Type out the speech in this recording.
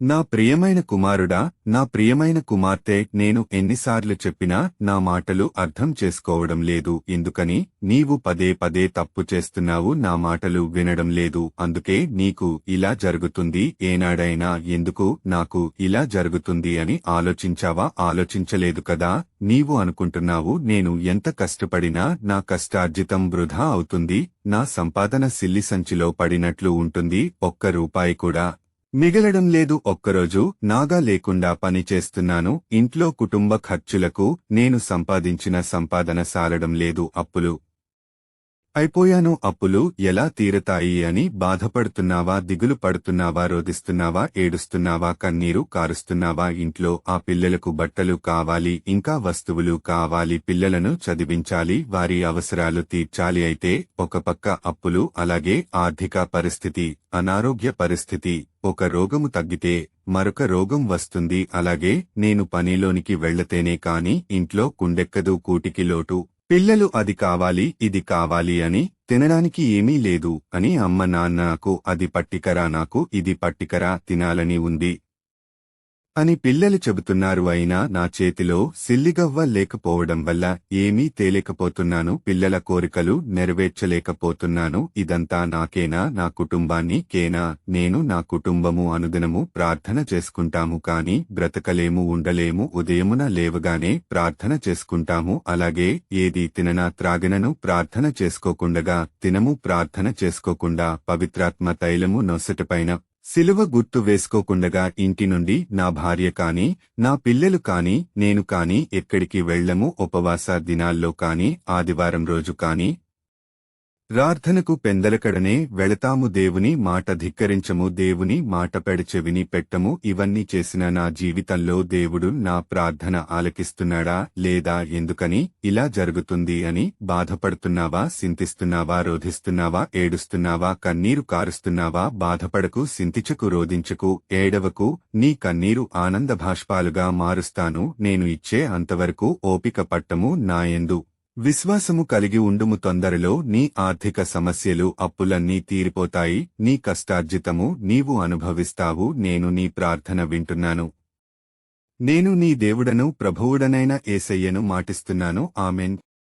నా ప్రియమైన కుమారుడా, నా ప్రియమైన కుమార్తె, నేను ఎన్నిసార్లు చెప్పినా నా మాటలు అర్థం చేసుకోవడం లేదు. ఎందుకని నీవు పదే పదే తప్పు చేస్తున్నావు? నా మాటలు వినడం లేదు. అందుకే నీకు ఇలా జరుగుతుంది. ఏనాడైనా ఎందుకు నాకు ఇలా జరుగుతుంది అని ఆలోచించావా? ఆలోచించలేదు కదా. నీవు అనుకుంటున్నావు నేను ఎంత కష్టపడినా నా కష్టార్జితం వృధా అవుతుంది, నా సంపాదన సిల్లి సంచిలో పడినట్లు ఉంటుంది, ఒక్క రూపాయి కూడా మిగలడం లేదు. ఒక్కరోజు నాగా లేకుండా పని చేస్తున్నాను. ఇంట్లో కుటుంబ ఖర్చులకు నేను సంపాదించిన సంపాదన సాలడం లేదు. అప్పులు అయిపోయాను. అప్పులు ఎలా తీరతాయి అని బాధపడుతున్నావా? దిగులు పడుతున్నావా? రోదిస్తున్నావా? ఏడుస్తున్నావా? కన్నీరు కారుస్తున్నావా? ఇంట్లో ఆ పిల్లలకు బట్టలు కావాలి, ఇంకా వస్తువులు కావాలి, పిల్లలను చదివించాలి, వారి అవసరాలు తీర్చాలి. అయితే ఒక పక్క అప్పులు, అలాగే ఆర్థిక పరిస్థితి, అనారోగ్య పరిస్థితి. ఒక రోగము తగ్గితే మరొక రోగం వస్తుంది. అలాగే నేను పనిలోనికి వెళ్లతేనే కాని ఇంట్లో కుండెక్కదు, కూటికి లోటు. పిల్లలు అది కావాలి, ఇది కావాలి అని, తినడానికి ఏమీ లేదు అని అమ్మ నాన్న, నాకు అది పట్టికరా, నాకు ఇది పట్టికరా, తినాలని ఉంది అని పిల్లలు చెబుతున్నారు. అయినా నా చేతిలో సిల్లిగవ్వ లేకపోవడం వల్ల ఏమీ తేలేకపోతున్నాను. పిల్లల కోరికలు నెరవేర్చలేకపోతున్నాను. ఇదంతా నాకేనా? నా కుటుంబాన్ని కేనా? నేను, నా కుటుంబము అనుదినము ప్రార్థన చేసుకుంటాము, కాని బ్రతకలేము, ఉండలేము. ఉదయమున లేవగానే ప్రార్థన చేసుకుంటాము, అలాగే ఏది తిననా త్రాగినను ప్రార్థన చేసుకోకుండగా తినము. ప్రార్థన చేసుకోకుండా పవిత్రాత్మ తైలము నొసటిపైన సిలువ గుర్తు వేసుకోకుండగా ఇంటి నుండి నా భార్య కాని, నా పిల్లలు కాని, నేను కాని ఎక్కడికి వెళ్లము. ఉపవాస దినాల్లో కాని, ఆదివారం రోజు కాని ప్రార్థనకు పెందలకడనే వెళతాము. దేవుని మాట ధిక్కరించము, దేవుని మాట పెడచెవిని పెట్టము. ఇవన్నీ చేసిన నా జీవితంలో దేవుడు నా ప్రార్థన ఆలకిస్తున్నాడా లేదా? ఎందుకని ఇలా జరుగుతుంది అని బాధపడుతున్నావా? సింతిస్తున్నావా? రోధిస్తున్నావా? ఏడుస్తున్నావా? కన్నీరు కారుస్తున్నావా? బాధపడకు, సింతించకు, రోదించకు, ఏడవకు. నీ కన్నీరు ఆనంద భాష్పాలుగా మారుస్తాను. నేను ఇచ్చే అంతవరకు ఓపిక పట్టము. నాయందు విశ్వాసము కలిగి ఉండుము. తొందరలో నీ ఆర్థిక సమస్యలు, అప్పులన్నీ తీరిపోతాయి. నీ కష్టార్జితము నీవు అనుభవిస్తావు. నేను నీ ప్రార్థన వింటున్నాను. నేను నీ దేవుడను, ప్రభువుడనైన యేసయ్యను మాటిస్తున్నాను. ఆమెన్.